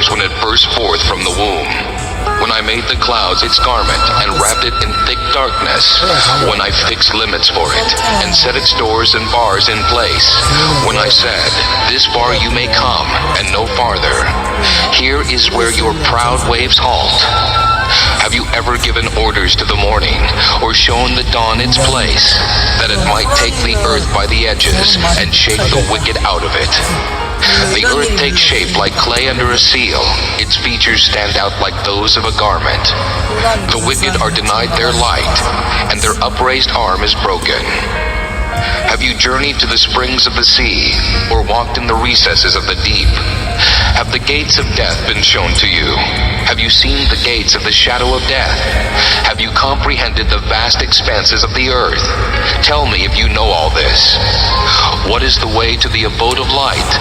rose when it burst forth from the womb. When I made the clouds its garment and wrapped it in thick darkness, when I fixed limits for it and set its doors and bars in place, when I said, this far you may come and no farther, here is where your proud waves halt. Have you ever given orders to the morning, or shown the dawn its place, that it might take the earth by the edges and shake the wicked out of it? The earth takes shape like clay under a seal. Its features stand out like those of a garment. The wicked are denied their light, and their upraised arm is broken. Have you journeyed to the springs of the sea, or walked in the recesses of the deep? Have the gates of death been shown to you? Have you seen the gates of the shadow of death? Have you comprehended the vast expanses of the earth? Tell me if you know all this. What is the way to the abode of light,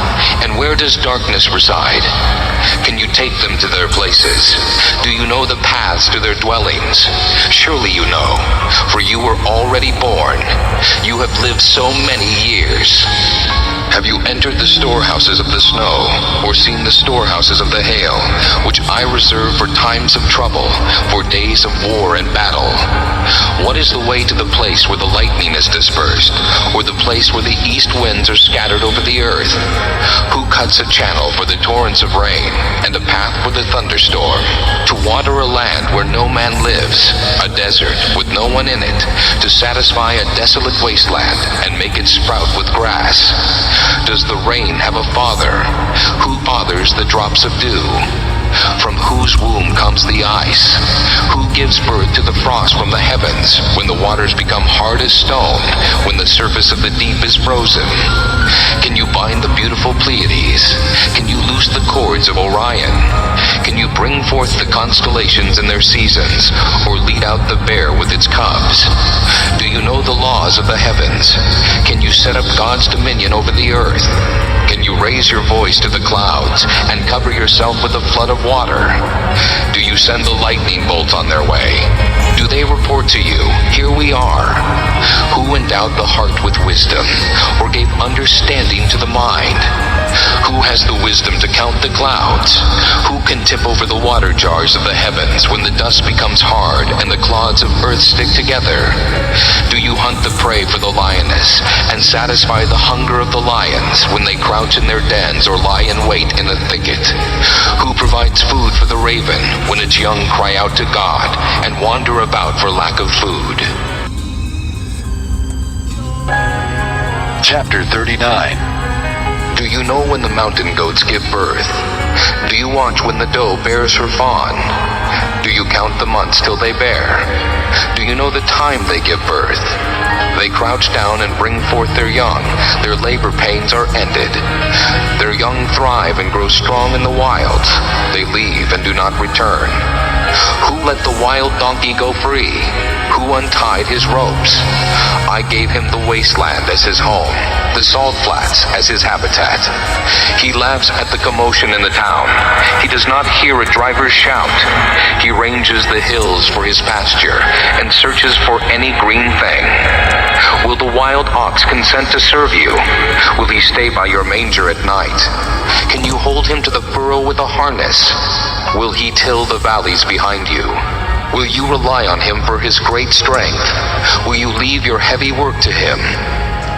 and where does darkness reside? Can you take them to their places? Do you know the paths to their dwellings? Surely you know, for you were already born. You have lived so many years. Have you entered the storehouses of the snow, or seen the storehouses of the hail, which I reserve for times of trouble, for days of war and battle? What is the way to the place where the lightning is dispersed, or the place where the east winds are scattered over the earth? Who cuts a channel for the torrents of rain, and a path for the thunderstorm, to water a land where no man lives, a desert with no one in it, to satisfy a desolate wasteland, and make it sprout with grass? Does the rain have a father? Who fathers the drops of dew? From whose womb comes the ice? Who gives birth to the frost from the heavens, when the waters become hard as stone, when the surface of the deep is frozen? Can you bind the beautiful Pleiades? Can you loose the cords of Orion? Can you bring forth the constellations in their seasons, or lead out the bear with its cubs? Do you know the laws of the heavens? Can you set up God's dominion over the earth? Can you raise your voice to the clouds and cover yourself with a flood of water? Do you send the lightning bolts on their way? Do they report to you, here we are? Who endowed the heart with wisdom, or gave understanding to the mind? Who has the wisdom to count the clouds? Who can tip over the water jars of the heavens when the dust becomes hard and the clods of earth stick together? Do you hunt the prey for the lioness and satisfy the hunger of the lions when they crouch in their dens or lie in wait in the thicket? Who provides food for the raven when its young cry out to God and wander about for lack of food? Chapter 39. Do you know when the mountain goats give birth? Do you watch when the doe bears her fawn? Do you count the months till they bear? Do you know the time they give birth? They crouch down and bring forth their young. Their labor pains are ended. Their young thrive and grow strong in the wilds. They leave and do not return. Who let the wild donkey go free? Who untied his ropes? I gave him the wasteland as his home, the salt flats as his habitat. He laughs at the commotion in the town. He does not hear a driver's shout. He ranges the hills for his pasture and searches for any green thing. Will the wild ox consent to serve you? Will he stay by your manger at night? Can you hold him to the furrow with a harness? Will he till the valleys behind you? Will you rely on him for his great strength? Will you leave your heavy work to him?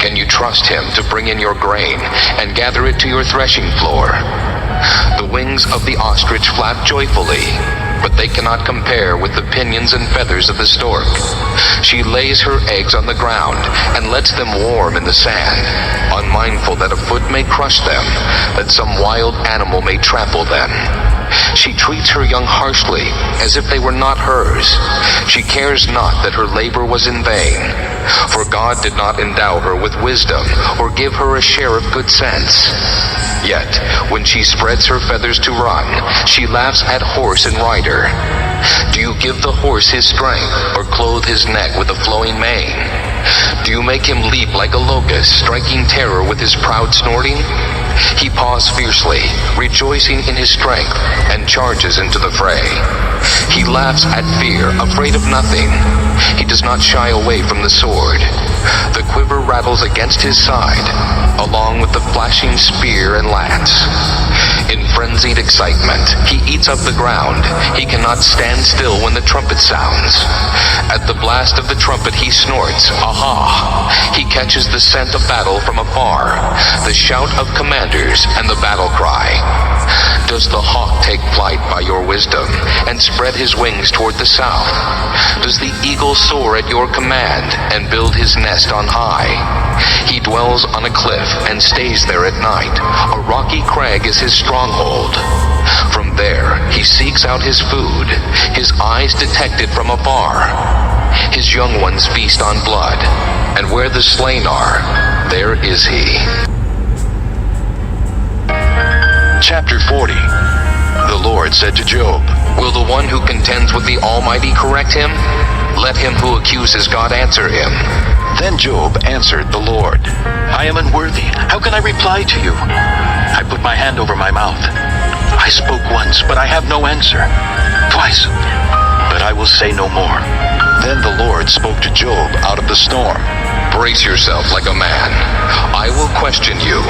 Can you trust him to bring in your grain and gather it to your threshing floor? The wings of the ostrich flap joyfully, but they cannot compare with the pinions and feathers of the stork. She lays her eggs on the ground and lets them warm in the sand, unmindful that a foot may crush them, that some wild animal may trample them. She treats her young harshly, as if they were not hers. She cares not that her labor was in vain, for God did not endow her with wisdom, or give her a share of good sense. Yet, when she spreads her feathers to run, she laughs at horse and rider. Do you give the horse his strength, or clothe his neck with a flowing mane? Do you make him leap like a locust, striking terror with his proud snorting? He paws fiercely, rejoicing in his strength, and charges into the fray. He laughs at fear, afraid of nothing. He does not shy away from the sword. The quiver rattles against his side, along with the flashing spear and lance. In frenzied excitement, he eats up the ground. He cannot stand still when the trumpet sounds. At the blast of the trumpet he snorts, aha! He catches the scent of battle from afar, the shout of commanders and the battle cry. Does the hawk take flight by your wisdom and spread his wings toward the south? Does the eagle soar at your command and build his nest on high? He dwells on a cliff and stays there at night. A rocky crag is his stronghold. From there he seeks out his food, his eyes detected from afar. His young ones feast on blood, and where the slain are, there is he. Chapter 40. The Lord said to Job, will the one who contends with the Almighty correct him? Let him who accuses God answer him. Then Job answered the Lord, I am unworthy. How can I reply to you? I put my hand over my mouth. I spoke once, but I have no answer. Twice, but I will say no more. Then the Lord spoke to Job out of the storm. Brace yourself like a man. I will question you,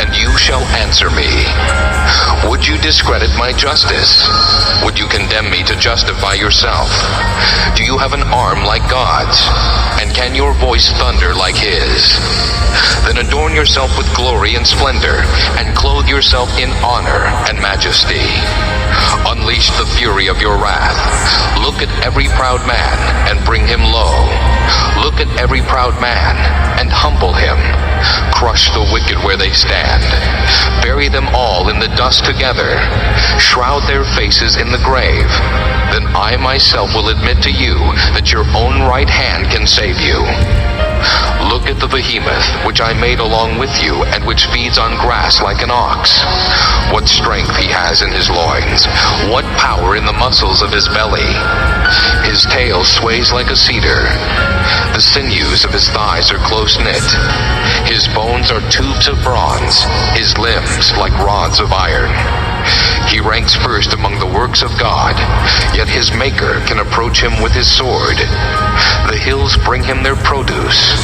and you shall answer me. Would you discredit my justice? Would you condemn me to justify yourself? Do you have an arm like God's? And can your voice thunder like his? Then adorn yourself with glory and splendor, and clothe yourself in honor and majesty. Unleash the fury of your wrath. Look at every proud man and bring him low. Look at every proud man and humble him. Crush the wicked where they stand. Bury them all in the dust together. Shroud their faces in the grave. Then I myself will admit to you that your own right hand can save you. Look at the behemoth, which I made along with you, and which feeds on grass like an ox. What strength he has in his loins, what power in the muscles of his belly. His tail sways like a cedar. The sinews of his thighs are close-knit. His bones are tubes of bronze, his limbs like rods of iron. He ranks first among the works of God, yet his maker can approach him with his sword. The hills bring him their produce,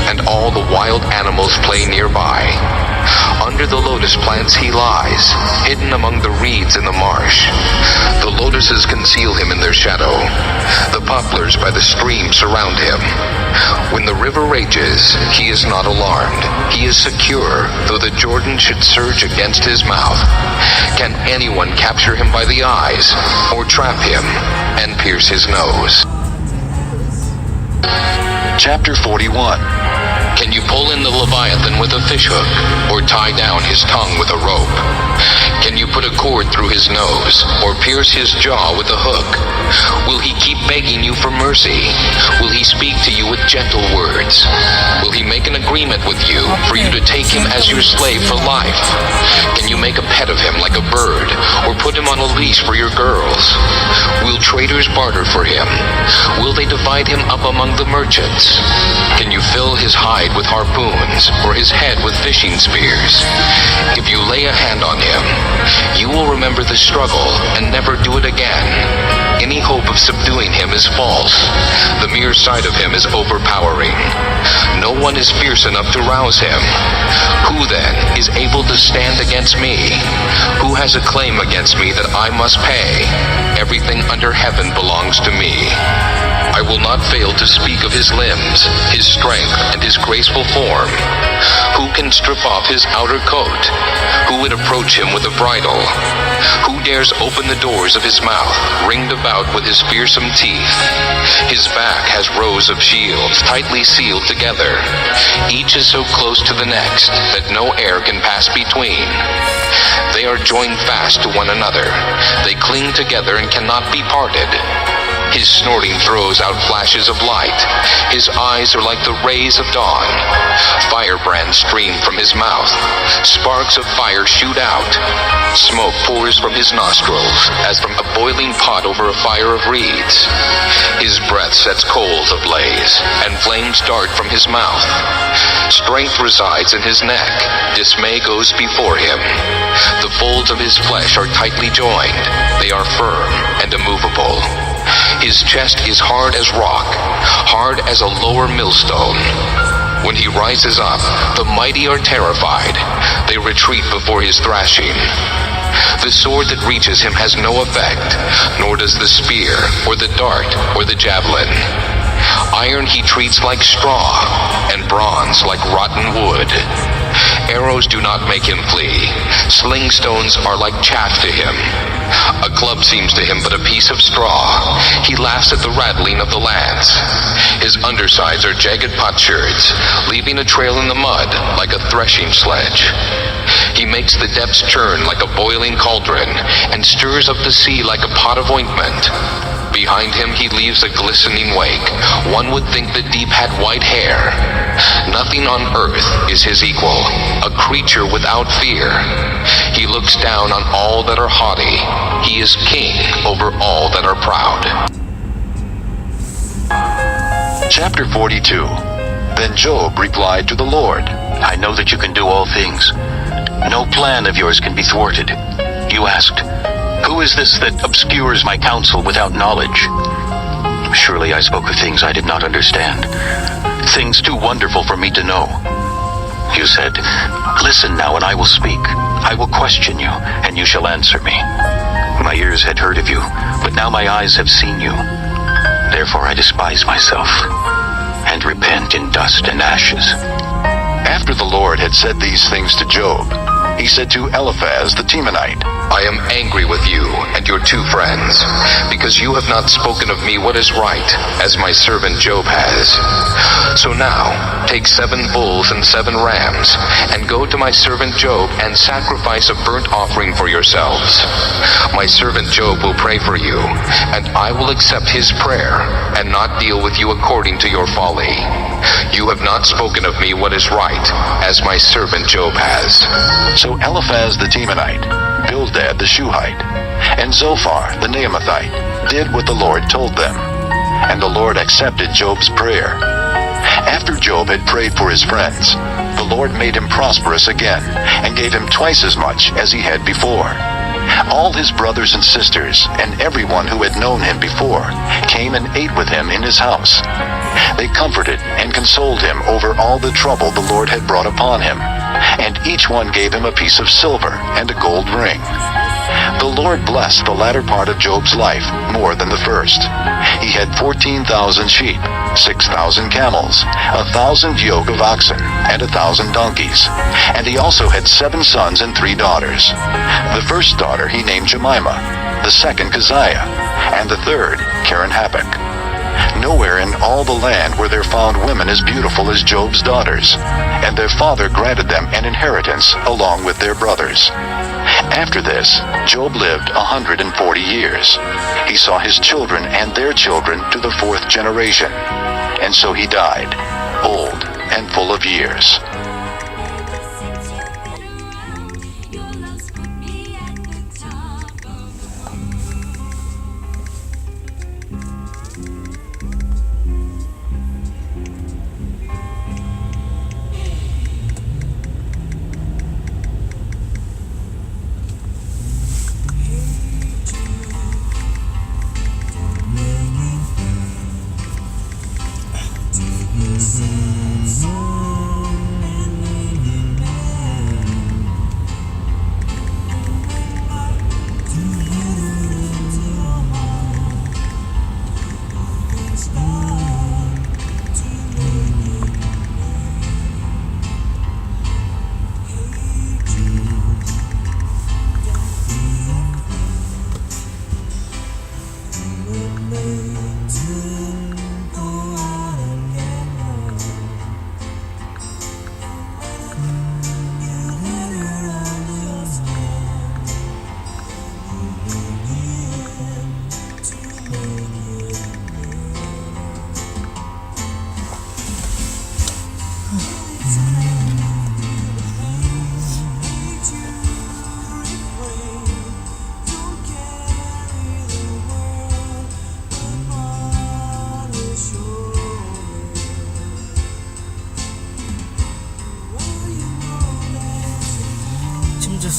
and all the wild animals play nearby. Under the lotus plants he lies, hidden among the reeds in the marsh. The lotuses conceal him in their shadow. The poplars by the stream surround him. When the river rages, he is not alarmed. He is secure, though the Jordan should surge against his mouth. Can anyone capture him by the eyes, or trap him and pierce his nose? Chapter 41. Can you pull in the Leviathan with a fishhook, or tie down his tongue with a rope? Can you put a cord through his nose, or pierce his jaw with a hook? Will he keep begging you for mercy? Will he speak to you with gentle words? Will he make an agreement with you for you to take him as your slave for life? Can you make a pet of him like a bird, or put him on a leash for your girls? Will traders barter for him? Will they divide him up among the merchants? Can you fill his hide with harpoons, or his head with fishing spears? If you lay a hand on him, you will remember the struggle and never do it again. Any hope of subduing him is false. The mere sight of him is overpowering. No one is fierce enough to rouse him. Who then is able to stand against me? Who has a claim against me that I must pay? Everything under heaven belongs to me. I will not fail to speak of his limbs, his strength, and his graceful form. Who can strip off his outer coat? Who would approach him with a bridle? Who dares open the doors of his mouth, ringed about with his fearsome teeth? His back has rows of shields, tightly sealed together. Each is so close to the next that no air can pass between. They are joined fast to one another. They cling together and cannot be parted. His snorting throws out flashes of light. His eyes are like the rays of dawn. Firebrands stream from his mouth. Sparks of fire shoot out. Smoke pours from his nostrils, as from a boiling pot over a fire of reeds. His breath sets coals ablaze, and flames dart from his mouth. Strength resides in his neck. Dismay goes before him. The folds of his flesh are tightly joined. They are firm and immovable. His chest is hard as rock, hard as a lower millstone. When he rises up, the mighty are terrified. They retreat before his thrashing. The sword that reaches him has no effect, nor does the spear, or the dart, or the javelin. Iron he treats like straw, and bronze like rotten wood. Arrows do not make him flee. Sling stones are like chaff to him. A club seems to him but a piece of straw. He laughs at the rattling of the lance. His undersides are jagged potsherds, leaving a trail in the mud like a threshing sledge. He makes the depths churn like a boiling cauldron, and stirs up the sea like a pot of ointment. Behind him he leaves a glistening wake. One would think the deep had white hair. Nothing on earth is his equal, a creature without fear. He looks down on all that are haughty. He is king over all that are proud. Chapter 42. Then Job replied to the Lord, I know that you can do all things. No plan of yours can be thwarted. You asked, who is this that obscures my counsel without knowledge? Surely I spoke of things I did not understand, things too wonderful for me to know. You said, listen now and I will speak. I will question you, and you shall answer me. My ears had heard of you, but now my eyes have seen you. Therefore I despise myself, and repent in dust and ashes. After the Lord had said these things to Job, he said to Eliphaz the Temanite, I am angry with you and your two friends, because you have not spoken of me what is right, as my servant Job has. So now, take 7 bulls and 7 rams, and go to my servant Job and sacrifice a burnt offering for yourselves. My servant Job will pray for you, and I will accept his prayer, and not deal with you according to your folly. You have not spoken of me what is right, as my servant Job has. So Eliphaz the Temanite, Bildad the Shuhite, and Zophar the Naamathite did what the Lord told them, and the Lord accepted Job's prayer. After Job had prayed for his friends, the Lord made him prosperous again, and gave him twice as much as he had before. All his brothers and sisters, and everyone who had known him before, came and ate with him in his house. They comforted and consoled him over all the trouble the Lord had brought upon him, and each one gave him a piece of silver and a gold ring. The Lord blessed the latter part of Job's life more than the first. He had 14,000 sheep, 6,000 camels, 1,000 yoke of oxen, and 1,000 donkeys. And he also had 7 sons and 3 daughters. The first daughter he named Jemimah, the second Keziah, and the third Karen-Happuch. Nowhere in all the land were there found women as beautiful as Job's daughters, and their father granted them an inheritance along with their brothers. After this, Job lived 140 years. He saw his children and their children to the 4th generation, and so he died, old and full of years.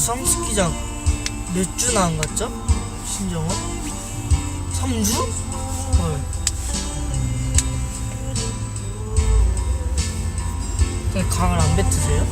썸스키장 몇 주나 안 갔죠? 신정호? 3주? 헐. 그냥 강을 안 뱉으세요?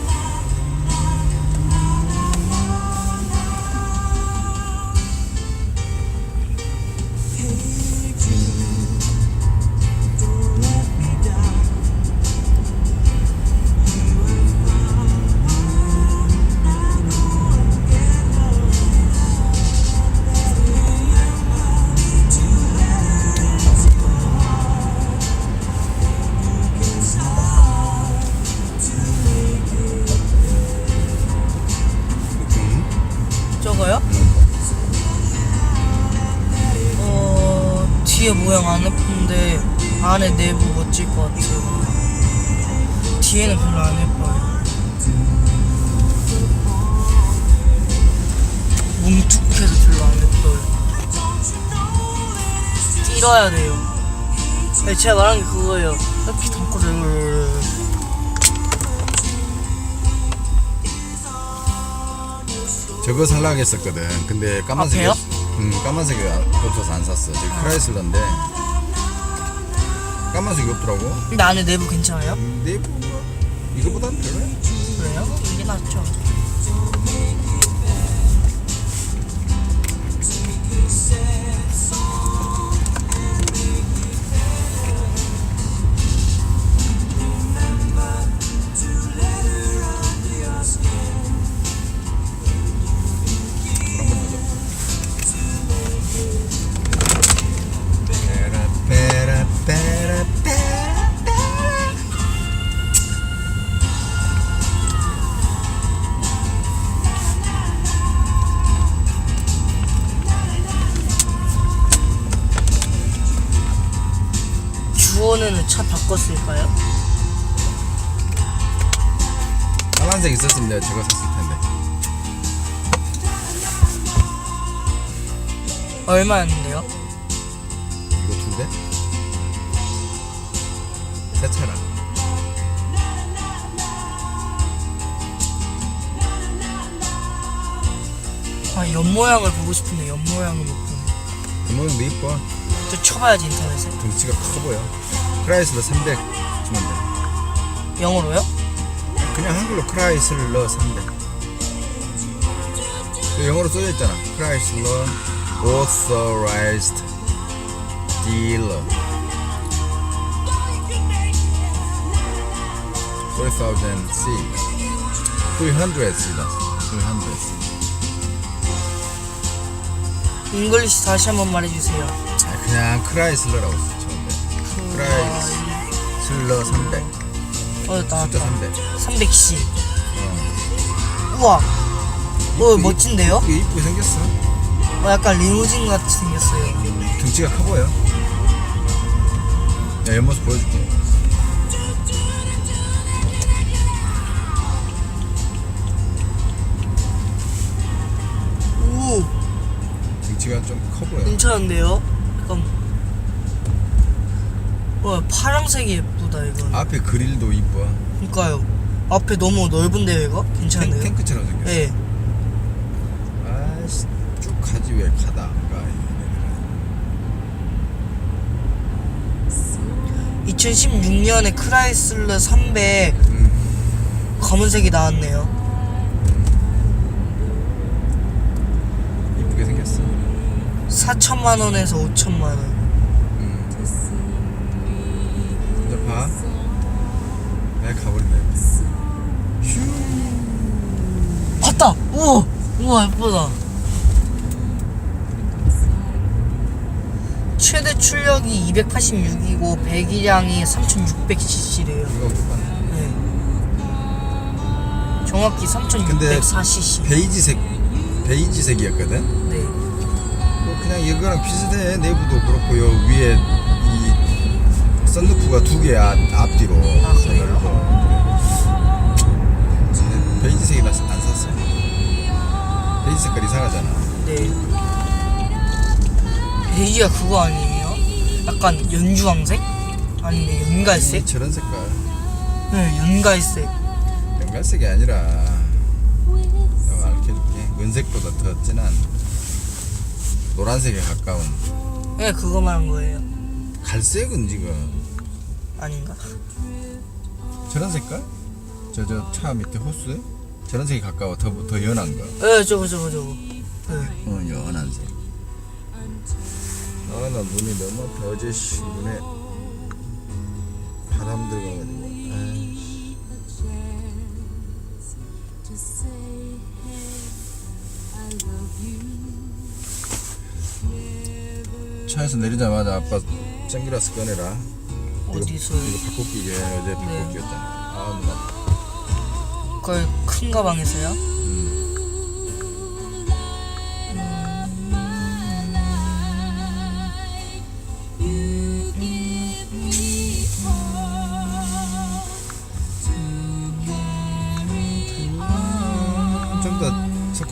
뒤에 모양 안 예쁜데 안에 내부 멋질 것 같아요. 뒤에는 별로 안 예뻐요. 뭉툭해서 별로 안 예뻐요. 찔러야 돼요. 네, 제가 말한 게 그거예요. 이렇게 담고서 저거 살라고 했었거든. 근데 까만색이 앞에요? 까만색이 없어서 안 샀어. 저기 크라이슬러인데 까만색이 없더라고. 근데 안에 내부 괜찮아요? 내부가 이거보단 별로야. 그래요? 이게 낫죠. 그런 건 더 좋고. 페라페라페라페라. 주원에는 차 바꿨을까요? 까만색 있었으면 내가 저거 샀을 텐데. 얼마였는데요? 이거 2대? 새 차라. 아, 옆 모양을 보고 싶은데 옆 모양은 못 보네. 그 모양도 이뻐. 저 쳐봐야지 인터넷에. 덩치가 커 보여. 크라이슬러 300 주면 돼. 영어로요? 그냥 한글로 크라이슬러 300. 영어로 써져 있잖아. 크라이슬러 Authorized Dealer 3000C 300C 300C. 잉글리시 다시 한번 말해주세요. 그냥 크라이슬러라고 써 처음에. 크라이슬러 300 숫자 나왔다. 300. 300C. 우와. 멋진데요? 이쁘게 생겼어. 약간 리무진 같이 생겼어요. 등치가 커 보여. 야, 옆모습 보여줄게. 오, 등치가 좀 커 보여. 괜찮은데요? 약간 파란색이 예쁘다 이거. 앞에 그릴도 이뻐. 그러니까요. 앞에 너무 넓은데요 이거? 괜찮은데요? 탱크처럼 생겼어. 네. 아이씨, 쭉 가지 왜 가다 안 가. 2016년에 크라이슬러 300 검은색이 나왔네요. 이쁘게 생겼어. 4천만원에서 5천만원. 이제 봐. 내가 가버린다 이렇게. 봤다! 우와 예쁘다. 최대 출력이 286이고 배기량이 3600cc래요. 이거 못 봤네. 네. 정확히 3604cc. 베이지색이었거든. 네. 뭐 그냥 이거랑 비슷해. 내부도 그렇고 요 위에 이 썬루프가 2개 앞뒤로. 아, 그래요? 근데 베이지색이 안 샀어. 베이지 색깔 이상하잖아. 네. 베이지가 그거 아니에요? 약간 연주황색? 아니면 연갈색? 저런 색깔. 네, 연갈색. 연갈색이 아니라 내가 알려줄게. 은색보다 더 진한 노란색에 가까운. 네, 그거 말한 거예요. 갈색은 지금 아닌가? 저런 색깔? 저 차 밑에 호스? 저런 색이 가까워. 더 연한 거. 네, 저거. 네. 연한 색. 나 눈이 너무 아파. 어제 눈에 바람 들어가가지고. 아이씨. 차에서 내리자마자 아빠 선글라스 꺼내라. 어디서요? 이거 바꿔끼게 어제 바꿔끼였잖아. 아 눈 아파. 그걸 큰 가방에서요?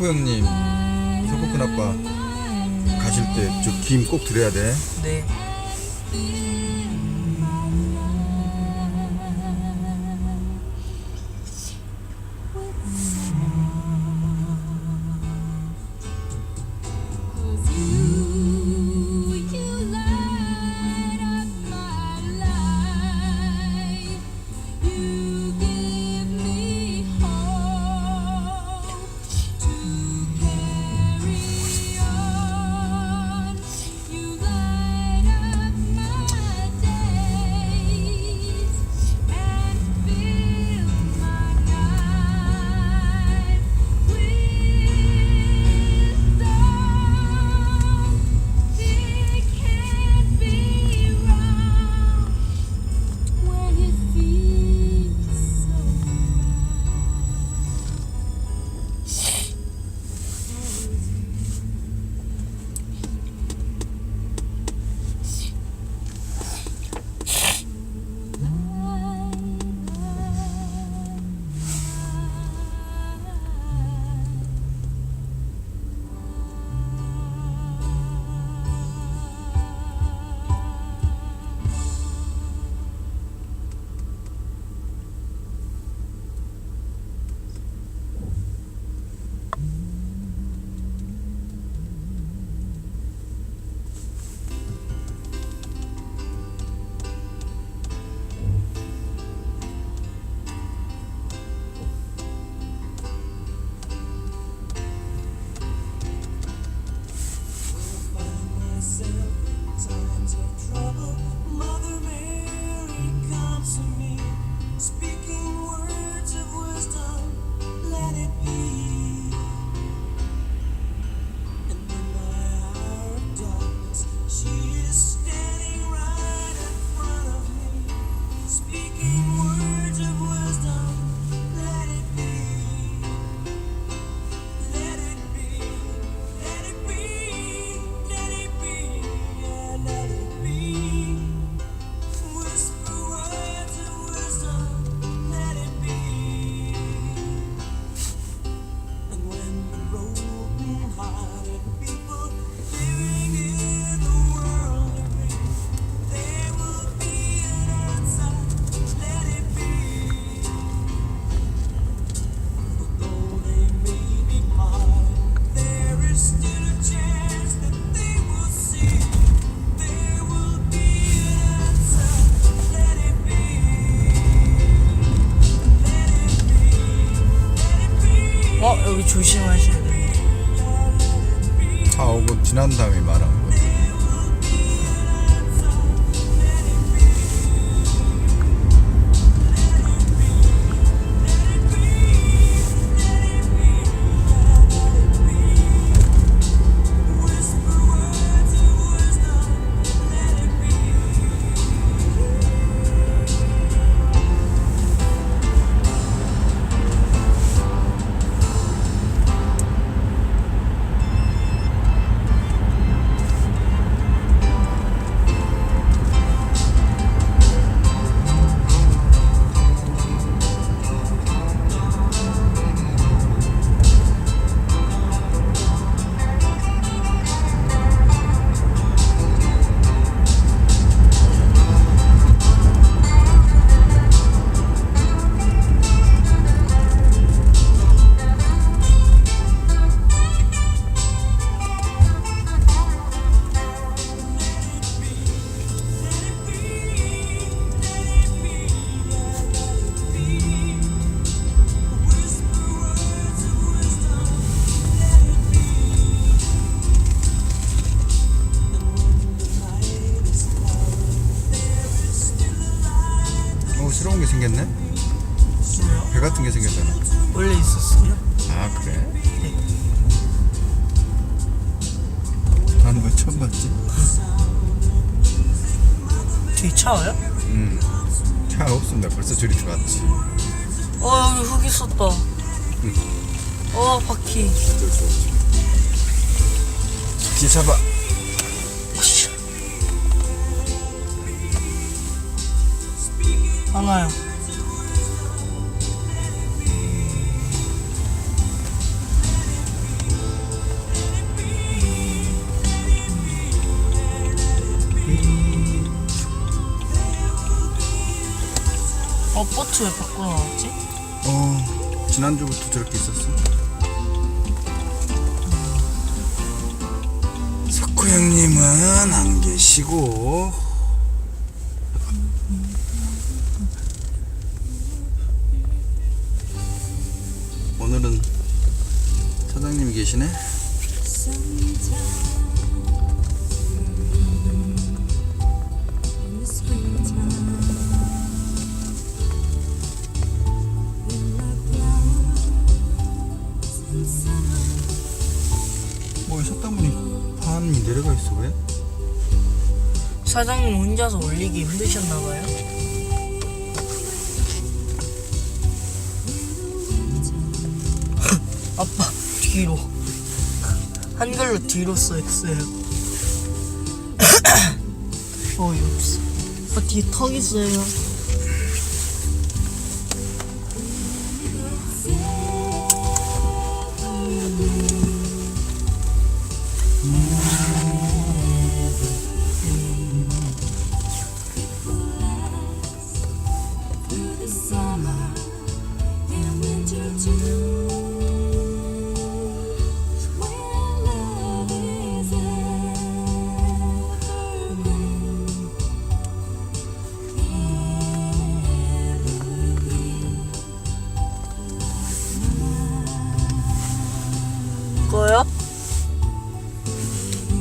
석호 형님, 석호 큰 아빠 가실 때 저 김 꼭 드려야 돼. 네. 여기 조심하셔야 돼요. 다 오고 지난 다음에 말하는 거지. 새로운 게 생겼네? 뭐요? 배 같은 게 생겼잖아. 원래 있었어요? 아 그래? 네. 나는 왜 처음 봤지? 뒤에 차 와요? 차 없습니다. 벌써 저리 들어갔지. 여기 흙 있었다. 바퀴. 어쩔 수 없지. 뒤에 잡아. 으쌰. 안 와요. 버츠 왜 바꾸러 나왔지? 지난주부터 저렇게 있었어. 석호 형님은 안 계시고 오늘은 사장님이 계시네. 뭐 섰다 보니 판이 내려가 있어. 왜? 사장님 혼자서 올리기 힘드셨나봐요. 아빠 뒤로 한글로 뒤로 써있어요. 어이없어. 아빠 뒤에 턱 있어요. Summer and winter too.